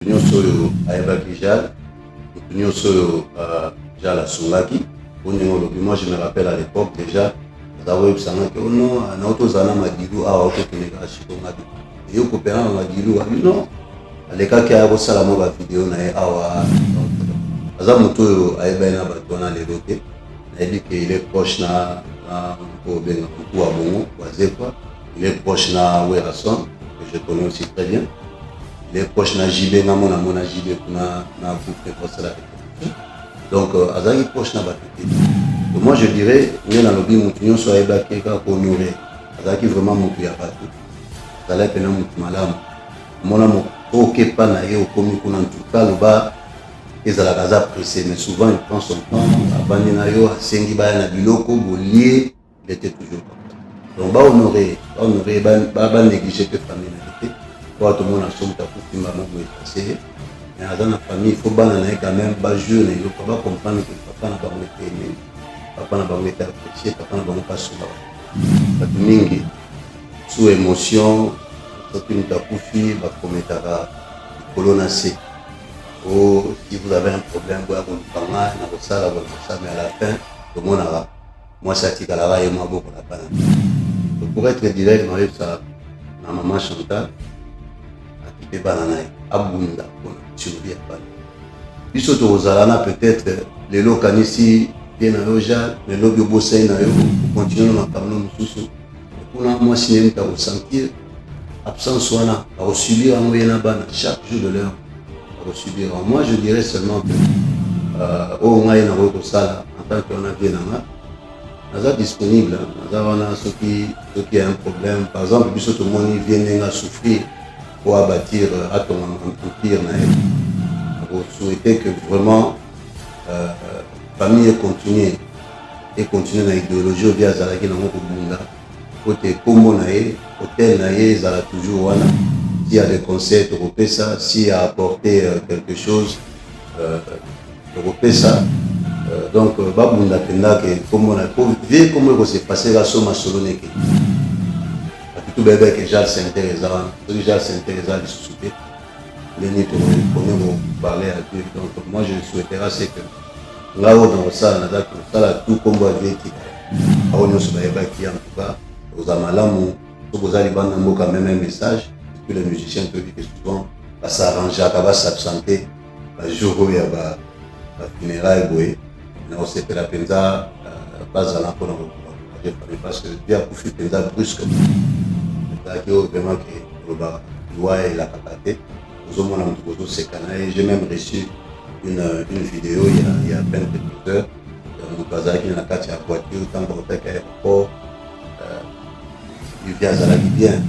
nyonso oyo ayebaki Jal, moto nyonso oyo Jal asungaki po ndenge olobi. Moi je me rappelle à l'époque déjà aza koyebisanga ke ono nauti ozala na madilu awa okokende kaka shikongaki eyo kopena na madilu abi non alekaki aya kosala mwa bavideo na ye awa. Aza moto oyo ayebani na bato wana lelo te, nayebi ke il est proche na obenga motu wa bongo wazekwa, il est proche na Werason que je connais aussi très bien, il est proche na JB nga mona JB kuna na groupe kosala donc azalaki proche na bato te. Donc moi je dirais nde nalobi motu nyonso ayebaki kaka kohonorer azalaki vraiment motu ya bato, azalaki pena motu malamu mona okepa na ye okomi kuna ntuka loba ezalaka aza pressé, mais souvent il prend son temps abandi na yo asengi baya na biloko bolie, il était toujours comme ça. Donc bahonorer banéglige mpe famille na ye te po bato mona somo takutimba moko epase, mais aza na famille il faut bana na ye quand même bajure na eloko bacomprendre ke papa na bango ete aimé, papa na bango ete apprécié, papa na bango pasunga bato mingi sous émotion soki moto akufi bakometaka likolo na se. Oh, si vous avez un problème, vous avez un mais à la fin, tout le monde a. Moi, ça tient à la raille et moi, beaucoup la panne. Pour être direct, ma maman Chantal a quitté Bananaï, à Bunda, pour survivre à Bananaï. Puis surtout aux Alana, peut-être, les locaux ici, bien à Oja, les lobbies au Bossé, pour continuer dans la caméra, pour moi, si nous avons sentir, absence, on a subir un moyen à chaque jour de l'heure. Subir. Moi je dirais seulement que au moins en tant qu'on a bien naza disponible, naza ceux qui a un problème, par exemple tout le monde vient à souffrir pour abattre à ton empire, pour souhaiter que vraiment famille continue dans l'idéologie via Zalaki dans notre bunda côté combo nae hôtel nae zala toujours wana. S'il y a des conseils, tu repais ça. S'il y a apporté quelque chose, tu repais ça. Donc, babunda penda que comme on a vu comment s'est passé la somme à Soloneke. Tout bébé que Jal s'intéresse à, celui Jal s'intéresse à les sous-souper. Les nids pour parler à Dieu. Donc, moi je souhaiterais c'est que là-haut dans ça, on a tout comme on a vu qui. On a qui en tout cas, aux amalamu, aux alibans quand même un message. Les musiciens peuvent dire que souvent va s'arranger, va s'absenter le jour où il y a la funéraille, on sait que la penza pas à l'emploi parce que Dieu a poussé penza brusque, vraiment que le loi et la capacité. J'ai même reçu une vidéo il y a peine quelques heures, mon bazar qui n'a pas de voiture, tant qu'on fait qu'à l'aéroport, il vient à la bien.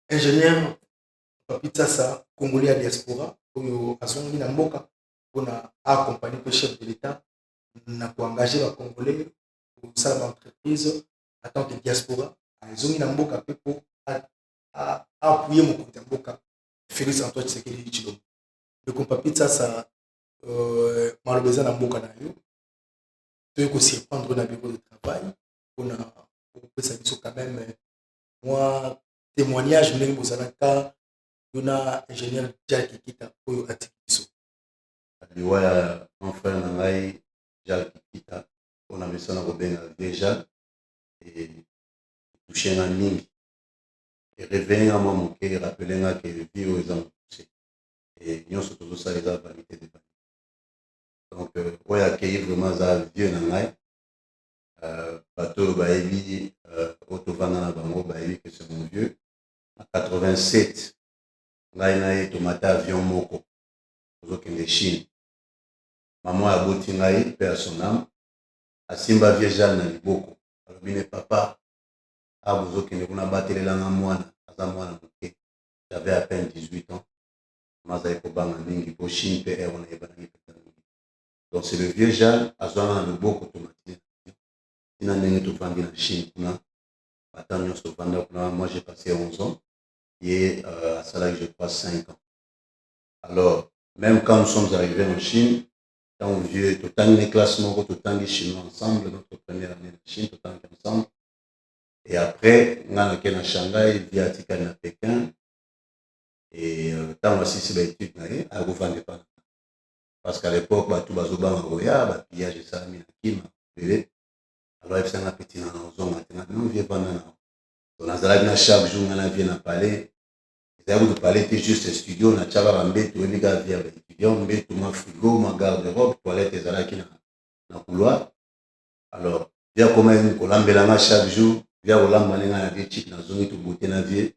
Ingénieur Papita Sa, Congolais à diaspora, oyo azongi na mboka pona accompagner le chef de l'État na engager les Congolais pour ça l'entreprise en tant que diaspora, azongi na mboka pe pour appuyer mon compte mboka Félix Antoine Tshisekedi Tshilombo. Le Papita Sa malobeza na mboka na yo. Tu peux aussi prendre dans le bureau de travail pour ça quand même moi témoignage ndenge bozalaka yona ingénieur Jal Kikita oyo atikiso liwa ya mon frère na ngai Jal Kikita on a misana kobenga déjà et touché na mingi et réveiller à moi moke rappeler nga que vie aux gens et nyonso tozosala eza vanité de vanité. Donc oyo accueillir vraiment za vieux na ngai bato bayebi otovanda na bango bayebi que c'est mon vieux. En 87, ngai na ye tomata avion moko tozokende Chine. Maman aboti ngai mpe ya son âme asimba vie Jal na liboko alobi ne papa abozokende kuna batelelanga mwana aza mwana moke. J'avais à peine 18 ans. Mazali kobanga mingi po Chine mpe ero nayebanaki mpenza mingi. Donc c'est le vieux Jal azwanga na loboko tomatine tina ndenge tovandi na Chine kuna bata nyonso tovanda kuna. Moi j'ai passé 11 ans et à ça je crois 5 ans. Alors, même quand nous sommes arrivés en Chine, dans le vieux, tout le temps les classements, tout le temps les Chinois ensemble, notre première année en Chine, tout le temps ensemble. Et après, on a à Shanghai, via Tikal à Pékin. Et tant aussi, c'est l'étude, à revendre pas. Parce qu'à l'époque, tout le monde a pillage, ça, Kim, alors il y a un petit nan ozonga maintenant non vient pas nan on a zala chaque jour on vient na parler c'est à vous de parler c'est juste studio na chaba bambe to ebi ga via étudiant mbe to ma frigo ma garde-robe toilette zala qui na couloir alors via comment une kolambela chaque jour via kolamba lenga na vie chic na zongi to beauté na vie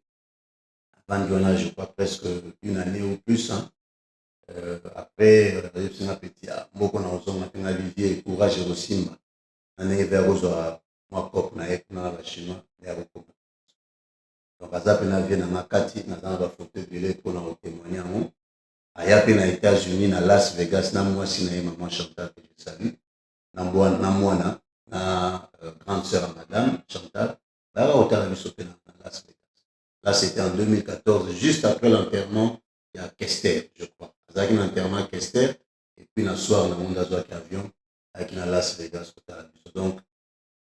avant je crois presque une année ou plus hein. Après c'est un petit moko na ozonga tenga vivier courage et rosimba année vers ozwa moi propre na ek na ba chinois ya ko donc aza pe na vie na makati na za ba photo belé pour na témoigner yango aya pe na États-Unis na Las Vegas na mwasi na ye maman Chantal que je salue na mwana na grande sœur madame Chantal ba otala biso pe na Las Vegas là c'était en 2014 juste après l'enterrement il y a Kester je crois azaki na enterrement Kester et puis na soir na monde azwa avion avec na Las Vegas otala biso donc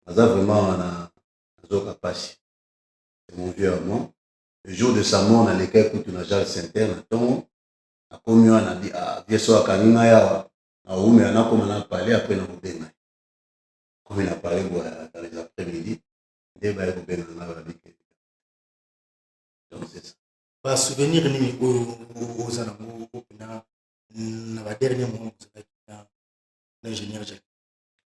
aza vraiment na zoka pasi c'est mon vieux amant le jour de sa mort na leka kutu na Jal Center na tongo akomi wana di vie so akangi ngai awa na ume anakoma na parler après na kobenga comme il a parlé dans les après-midi nde baye kobenga ngai babike donc c'est ça ba souvenir nini oza nango opena na ba dernier moment ozalaki na ingénieur Jacques.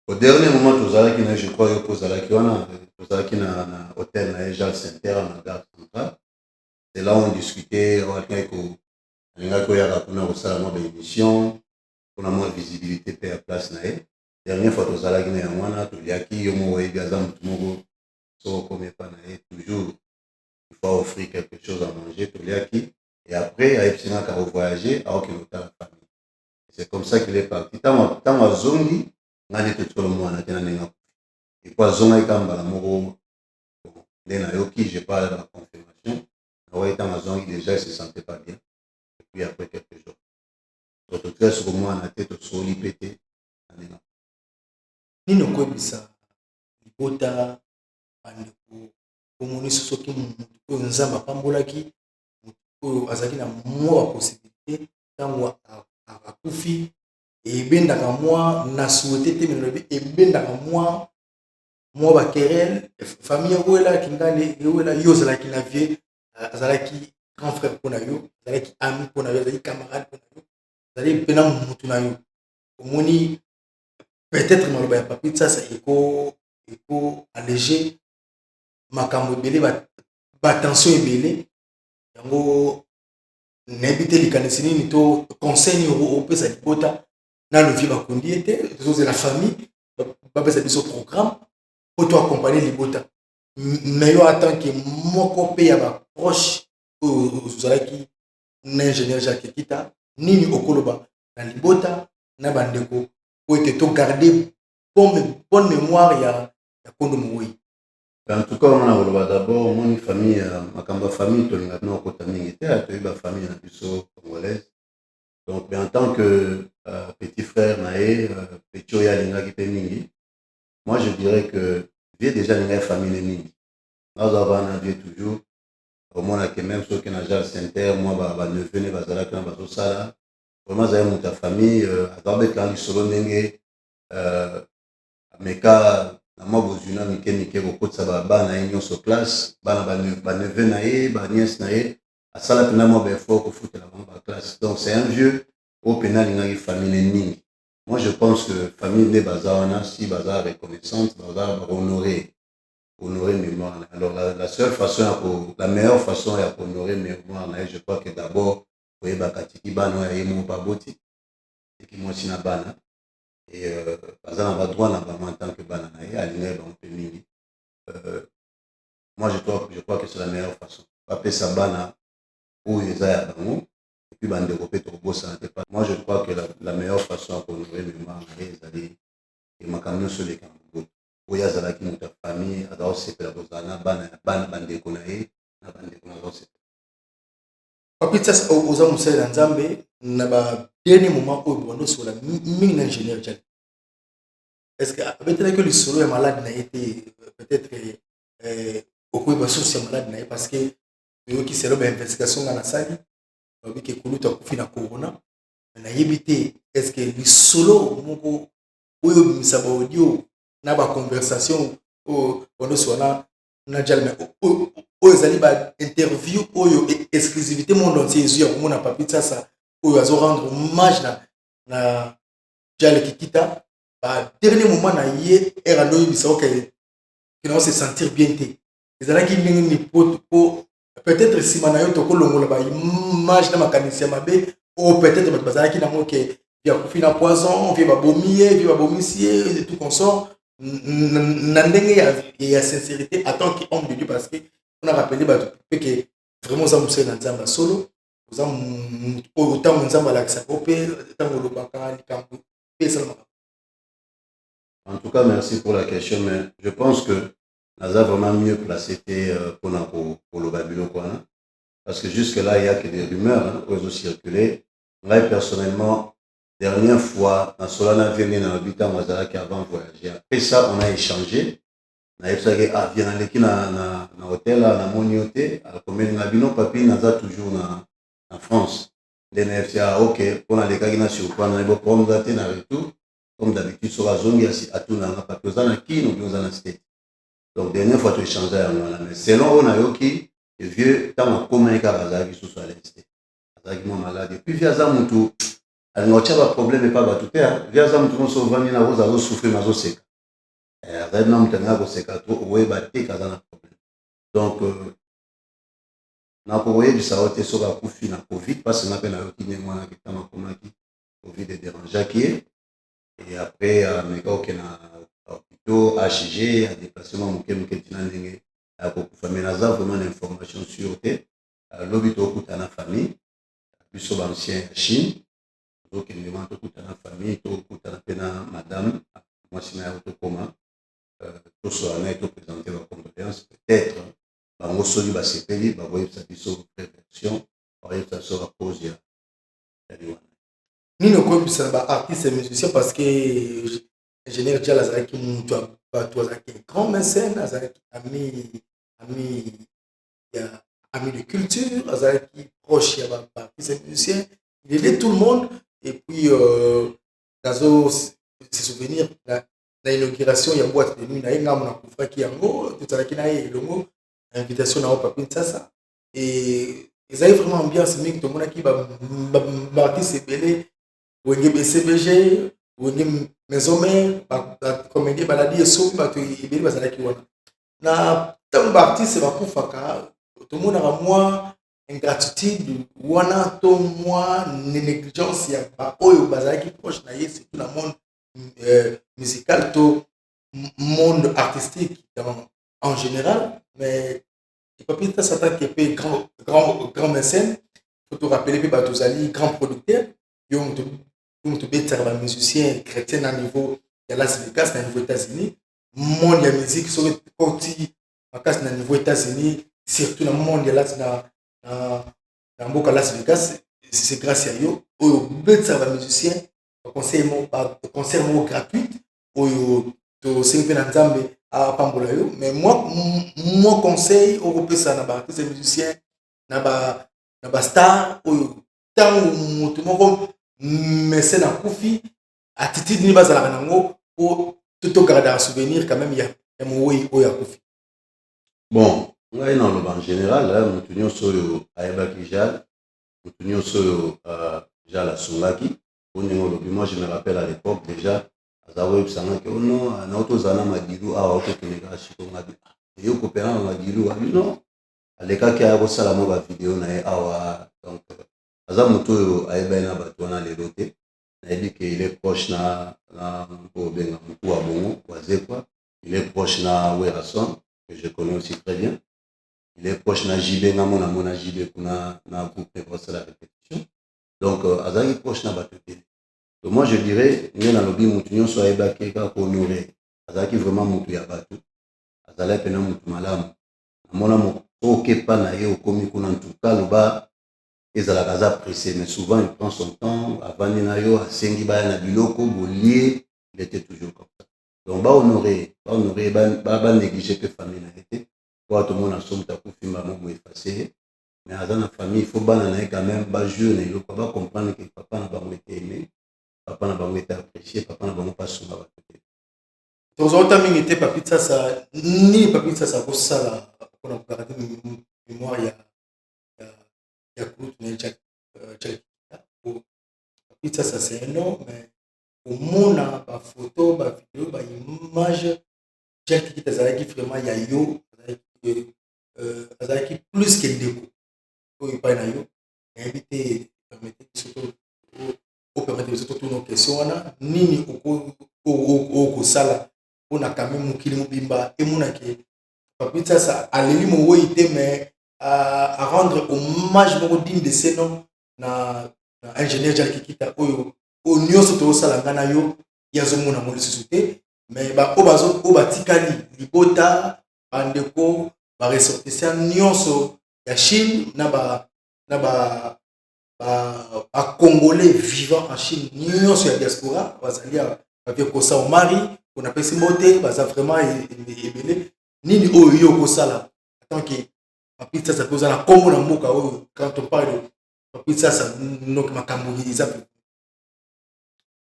Au dernier moment tozalaki na je crois yo kozalaki wana tozalaki na hôtel na Jal Center na gare centrale c'est là où on discutait alingaki koyaka kuna kosala mwa baémission mpona mwa visibilité mpe ya place na ye dernière fois tozalaki na yango wana toliaki yo moko oyebi aza motu moko soko okomi epa na ye toujours il faut offrir quelque chose à manger toliaki et après ayebisingaka kovoyager aokende kotala famille c'est comme ça qu'il est parti ntango azongi ngai nde totolo mwana te na ndenge akufi epo azongaki ka mbala moko nde nayoki je parle de la confirmation naoyi ntango azongi déjà il se sentait pas bien et puis après quelques jours tototika soko mwana te tosoli mpe te na ndenge nini okoyebisa libota bandeko omonisi soki motu oyo nzambe apambolaki motu oyo azalaki na mwa baposibilité ntango akufi ebendaka mwa na souhaité te melobi ebendaka mwa bakerel famille ewelaki ngani ewela yo ozalaki na vie azalaki grand frère mpo na yo azalaki ami mpo na yo azalaki camarade mpo na yo azalaki mpena motu na yo omoni peut-être maloba ya papi sasa eko alléger makambo ebele batension ebele yango nayebi te likanisi nini to conseil nini opesa libota nano vie bakondi ye te tozozela famille bapesa biso programme po to accompagner libota mais yo atanke moko mpe ya baproche oyo ozalaki na ingénieur Jacques Ekita nini okoloba na libota na bandeko po ete to garder bonne mémoire ya Kondo Mogoyi. En tout cas, on a d'abord mon famille, ma famille, tu as une autre famille, tu as une famille congolaise. Donc, en tant que petit frère, Naé, petit Oya Linga qui mingi, moi je dirais que j'ai déjà une famille mingi. Nous avons un vie toujours. Au moins, même ceux qui n'ont pas Center, moi, ne venez pas à la classe, pas ça. Vraiment, j'ai une famille, à travers le solo nenge, mais quand moi bozuna mike kokotisa bana ye nyonso classe bana baneve na ye baniese na ye asala mpena mwa baeffort kofutela bango baclasse donc c'est un vieux oyo mpena alingaki famille mingi moi je pense que famille nde baza wana si baza reconnaissante baza bahonorer mémoire na ye alors la seule façon la meilleure façon ya kohonorer mémoire na ye je crois que d'abord koyebaka tiki bana oyo aye moko baboti tiki mwasi na bana et baza na badroit na bango en tant que bana na ye alingai bango mpe mingi moi je crois que c'est la meilleure façon bapesa bana oyo eza ya bango et puis bandeko mpe tokobosana te moi je crois que la meilleure façon ya kohonorer mémoire na ye ezali makambo nyonso eleka na boboto oyo azalaki moto ya famille aza kosepela kozala na bana bandeko na ye na bandeko na aza kosepela papi sasa oza mosali na nzambe na baddernier moment oyo bondo osola mingi na ingénieur Jacques. Est-ce que abetelaki lisolo ya malade na ye te peut-être okoyeba source ya malade na ye parce que toyoki selo bainvestigation nga nasali lobi ke kulutu akufi na corona nayebi te est ce que lisolo moko oyo obimisa baaudio na baconversation oyo bondosi wana na jalme oyo ezali bainterview oyo exclusivité monde entier ezwi ya komona papi sasa oyo azorendre hommage na jale kikita dernier moment na ye ere ando oyebisa oke kina se sentir bien te ezalaki ndenge nini po peut-être nsima na yo tokolongola baimage na makanisi ya mabe oyo peut-être bato bazalaki nango ke akufi na poison vie babomi ye vie babomisi ye et tout consort na ndenge ya sincérité en tant qu'homme de Dieu parce que on a rappelé bato pe ke vraiment oza mosali na nzambe solo oza oyo ntango nzambe alakisaka mpe ntango olobaka likambo mpe esalamaka. En tout cas, merci pour la question, mais je pense que Naza vraiment mieux placé pour le Babylone. Parce que jusque-là, il n'y a que des rumeurs qui ont circulé. Moi, personnellement, dernière fois, dans Solana venu dans l'habitat Mazara qui avant voyagé. Après ça, on a échangé. On a dit ah, viens aller dans l'hôtel, dans mon hôtel. Alors, comme il y a un papier, Naza toujours en France. Les NFCA, ok, pour aller à sur quoi, on a problème d'attendre avec tout. Comme d'habitude, sur la zone, il y a tout dans la papier, on a qui, nous dans la state. Donc, dernière fois, tu échanges avec moi. Mais selon on a eu qui, le vieux, tant qu'on a commun, qui soit à l'instant. Azaki mon malade. Et puis, via ça, mon tout, il n'y a pas de problème, mais pas de tout. Via ça, mon tout, on se voit, il y a un souffrir, mais on sait. Après, non, on a un séca, on a un problème. Donc, on a envoyé du saoté sur la coupe na Covid, parce qu'on a peine à l'autre, moi, qui est en commun, qui Covid est dérangé. Et après, mes gars, qui ont HG, à déplacement, mon kémouké, à beaucoup de familles, vraiment l'information sur l'obito au la famille, plus sur l'ancien Chine, donc il demande tout à la famille, tout à la peine madame, moi si je comment, tout soit honnête, tout présenter vos compétences, peut-être, on se dit, c'est payé, on va ça sur prévention, on va ça sur la cause. Nino okoyebisa baartiste et musicien parce que ingénieur Dial azalaki moto ya bato azalaki grand mécène azalaki ami de culture azalaki proche ya baartiste et musicien il aidait tout le monde et puis nazo se souvenir na inauguration ya boîte de nuit na ye ngambo na kufraki yango tozalaki na ye elongo invitation na o papi nsasa et ezali vraiment ambiance mingi tomonaki baartiste ebele wenge BCBG wenge maison mère comédie baladi esoki bato ebele bazalaki wana na ntango baartiste bakufaka tomonaka mwa ingratitude wana to mwa négligence ya baoyo bazalaki proche na ye surtout na monde musical to monde artistique en général mais papi ntasa ataki mpe grand mécène faut te rappeler mpe bato ozali grand producteur yo moto betaka bamusicien chrétien na niveau ya Las Vegas na niveau États-Unis monde ya musique soki koti makasi na niveau États-Unis surtout na monde ya na mboka Las Vegas c'est grâce à yo oyo betaka bamusicien concert moko gratuite oyo tosengi mpe na nzambe apambola yo mais moi conseil okopesa na baartiste musicien na bastar oyo ntango moto moko mécène akufi attitude nini bazalaka nango po togardaka souvenir quand même ya mowei oyo akufi. Bon, ngai na loba en général moto nyonso oyo ayebaki Jal moto nyonso oyo Jal asungaki po ndenge olobi moi je me rappelle à l'époque déjà aza koyebisangaki ono nauti ozala na madilu awa okokendeka sikongabi eyo kopena na madilu abi non alekaki aya kosala mo bavideo na ye awa donc aza moto oyo ayebani na bato wana lelo te nayebi ke il est proche na obenga moku wa bongo wazekwa il est proche na Werason que je connais aussi très bien il est proche na JB nga mona JB kuna na groupe de la répétition donc azalaki proche na bato te donc moi je dirais ngai nalobi motu nyonso ayebaki kaka honoré azalaki vraiment motu ya bato azalaki pena motu malamu namona okepa na ye okomi kuna en tout cas loba ezalaka aza pressé mais souvent il prend son temps avandi na yo asengi baya na biloko bolie il était toujours comme ça donc bahonoré banéglige mpe famille na ye te Quoi, tout le monde a son takufi, maman m'a effacé. Mais dans la famille, il faut banane quand même, bas jeune, il faut pas comprendre que papa n'a pas été aimé, papa n'a pas été apprécié, papa n'a pas souvent apprécié. tozalota mingi ete papi sasa nini papi sasa kosala mpona kogarde mémoire ya kutu na Jack papi sasa c'est un homme mais komona bafoto bavideo baimage Jack Kikita azalaki vraiment ya yo azalaki plus ke ndeko oyo epai na yo nayebi te permete biso opermete biso totuna question wana nini okosala mpona kame mokili mobimba emonake papi sasa aleli mowei te mais à rendre hommage moko digne de ce nom na ingénieur Jack Kikita oyo nyonso tozosala ngai na yo ye azomona mo lisusu te mais oyo batikali libota bandeko baressortissant nyonso ya Chine na bacongolais vivant en Chine nyonso ya diaspora bazali bavie kosa omari mpona pesi mbote baza vraiment ebele nini oyo yo okosala tant que papi sasa mpe oza na nkombo na mboka oyo quand on parle de papi sasa noki makambo eza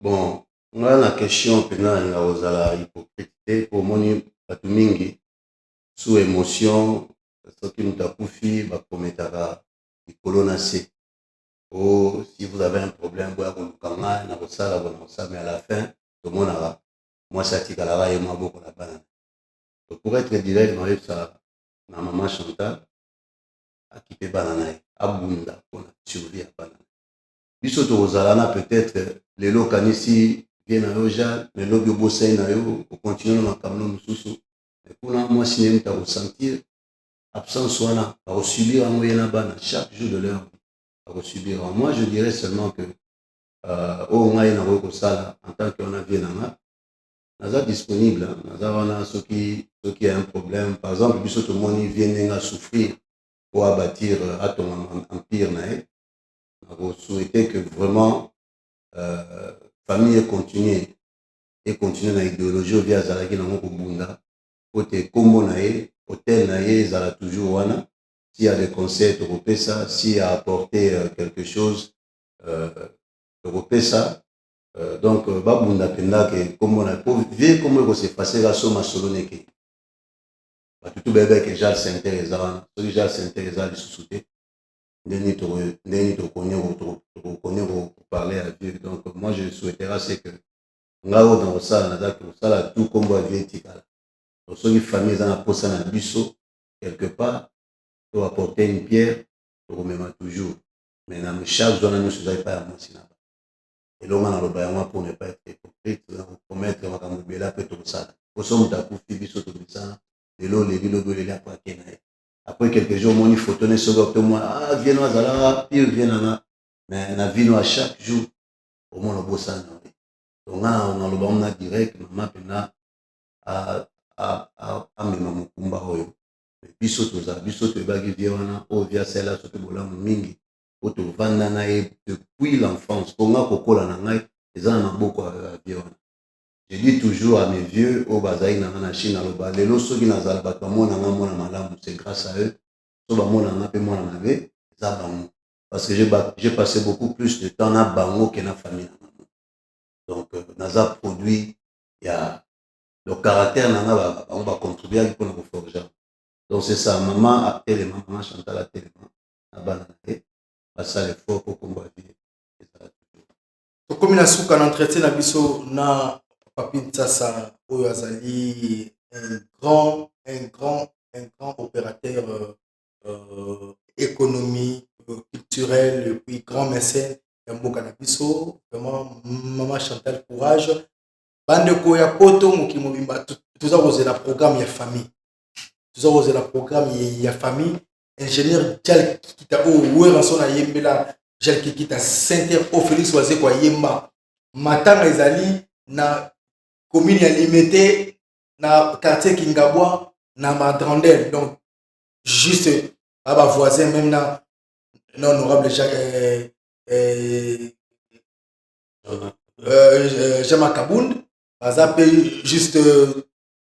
Bon, nga na question mpena nalinga kozala hypocrite te po omoni bato mingi sous émotion soki moto akufi bakometaka likolo na se o si vous avez un problème boya koluka ngai na kosala bona kosala mais à la fin tomonaka mwasi atikalaka ye maboko na bana. Pour être direct naoyebisa na mama Chantal akipe bana na ye abunda mpona survie ya bana na ye biso tokozala na peut-être lelo okanisi vie na yo ja lelo biobosai na yo okontinue na makambo mosusu kuna mwasi ne mutu akosentir absence wana akosubir yango ye na bana chaque jour de leur vie akosubir. Moi je dirais seulement que oyo ngai nakoki kosala en tant que on a vie na nga naza disponible naza wana soki y a un problème par exemple biso tomoni vie ndenge asouffrir po abâtir atonga empire na ye nakosouhaite que vraiment famille econtinue na idéologie oyo vie azalaki nango kobunda po te nkombo na ye hotel na ye ezala toujours wana s'il y a des conseils tokopesa s'il y a apporté quelque chose tokopesa donc babunda mpenza ke nkombo na po vie nkombo ekosefase kasoma solo neke bato tu bebeke Jal Center eza wana soki Jal Center eza lisusu te ndeni tokoni koparler à Dieu. Donc moi je souhaiterais c'est que nga oyo na kosala nazaki kosala tout nkombo ya vie etikala soki famille eza na posa na biso quelque part to apporter une pierre tokomema toujours mais na charge wana nyonso eza epai ya mwasi na ba elonga naloba yango mpo ne pas être hypocrite komettre makambo ebele mpe tokosala poso moto akufi biso tobisana lelo olebi lobi oleli apo ake na ye après quelques jours omoni photo ne soki otomona vieno azalaka pire vie nanga mais na vino à chaque jour omona obosana donc nga naloba ngo na direct mama mpena amema mokumba oyo biso tozala biso toyebaki vie wana oyo vie asala soki bolamu mingi po tovanda na ye depuis l'enfance mpo nga kokola na ngai eza na maboko ya vie wana. Je dis toujours à mes vieux oyo bazali nanga na Chine aloba lelo soki nazala bato bamona nga mwana malamu c'est grâce à eux so bamona nga mpe mwana mabe eza bango parce que j'ai passé beaucoup plus de temps na bango ke na famille na bango donc naza produit ya le caractère nanga bango bacontribuaki mpona koforger donc c'est ça mama atelema mama Chantal atelema na bana na ye basala effort po kombo ya vie ezala toujours tokomi na suka na entretien na biso na papi sasa oyo azali un grand opérateur économique culturel et puis grand mécène ya mboka na biso vraiment mama Chantal courage bandeko ya poto mokili mobimba toza kozela programme ya famille toza kozela programme ya famille ingénieur Jal Kikita oyo wera so na yembela Jal Kikita Center o Félix Wazekwa yemba matanga ezali na commune ya Limete na quartier Kingabwa na Madrandel donc juste à bas voisin même na honorable Jama Kabound baza pe juste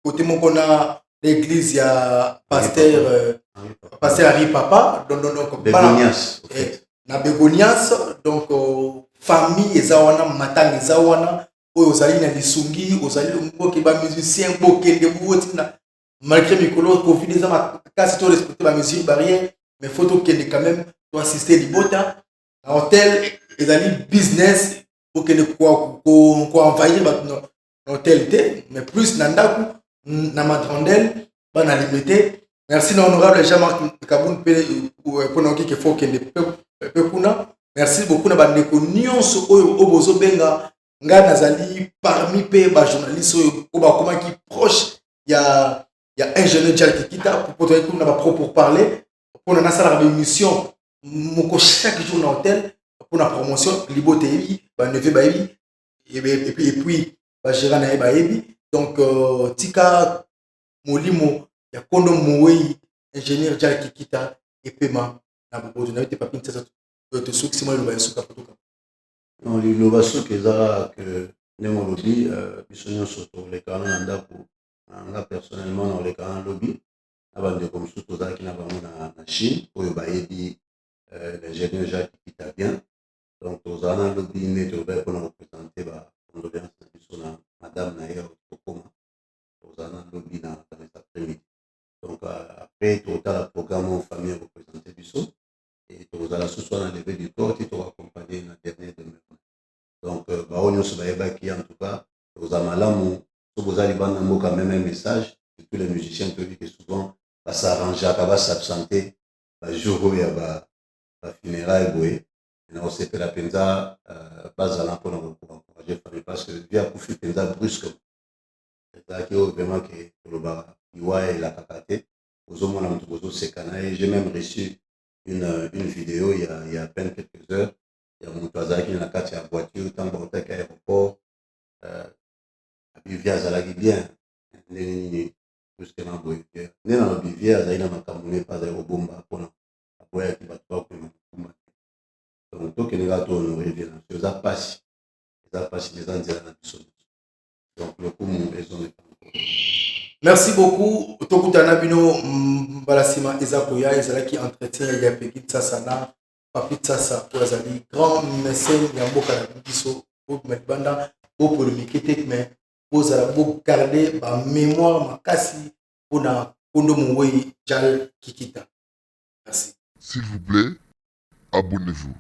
côté moko na l'église, il y a pasteur Harry Papa, donc, Begonias, na Begonias, donc, famille, ezawana, matang, ezawana, ozali na lisungi, ozali mboke ba musicien, mboke de boutina, malgré Mikolo, Covid, les ma casse, tout respecter la mesure barrière, mais photo qui est quand même, doit assister l'ibota, à hôtel, ezali business, pour que ne quoi envahir l'hôtel, mais plus nandaku, na matrandel, ban à limité. Merci l'honorable Jean-Marc Kaboun pour qu'il faut que merci beaucoup na bandeko nyonso oyo obozo benga nga nazali parmi pe ba journaliste oyo ba qui proche ya ingénieur Dial Kikita pour na ba propre parler pour na sala émission moko chaque jour na hôtel pour la promotion libote ba neve ba et puis ba gérant na ba donc tika molimo ya kondo moyi ingénieur Dial Kikita et paiement na bobo na te papine ça te souk si moi le ba souka potoka non le ba souk eza que ndemo lobby biso nyonso to le kana ndako nga personnellement dans le kana lobby abande comme sous tozaki na bango na Chine oyo bayebi l'ingénieur Jacques Kikita bien donc tozala na lobby nde tobaya mpona représenter ba condoléance na biso na madame na ye tokoma tozala na lobby na cet après-midi donc après totala programme en famille représenter biso et tozala ce soir na levé du corps ti toaccompagner na dernier demain donc bao nyonso bayebaki en tout cas tozala malamu so bozali banda mboka même un message tous les musiciens te disent que souvent s'arrangeaka basabsente bajour oyo ya bafunérailles boye naosepela mpenza bazala mpona koencourage famille parce que vie akufi mpenza brusque ezalaki oyo vraiment ke tolobaka liwa elakaka te ozomona moto bozoseka na ye j'ai même reçu une vidéo il y a à peine quelques heures ya moto azalaki na kati ya voiture ntango baotaki aéroport abivie azalaki bien ndenge nini puisque na boye te nde na lobivie azali na makambo ne pas azali kobomba mpona aboyaki bato bakoma mokumba te donc tokende kaka tohonore bien na eza mpasi eza nzela na biso donc lokumu ezoneka merci beaucoup tokutana bino mbala nsima eza koya ezalaki entretien ya peki tsasa na papi tsasa oyo azali grand mécène ya mboka na biso obima libanda bopolémike te mais bozala bogarde bamémoire makasi mpona kondo mowei Dial Kikita merci s'il vous plaît abonnez-vous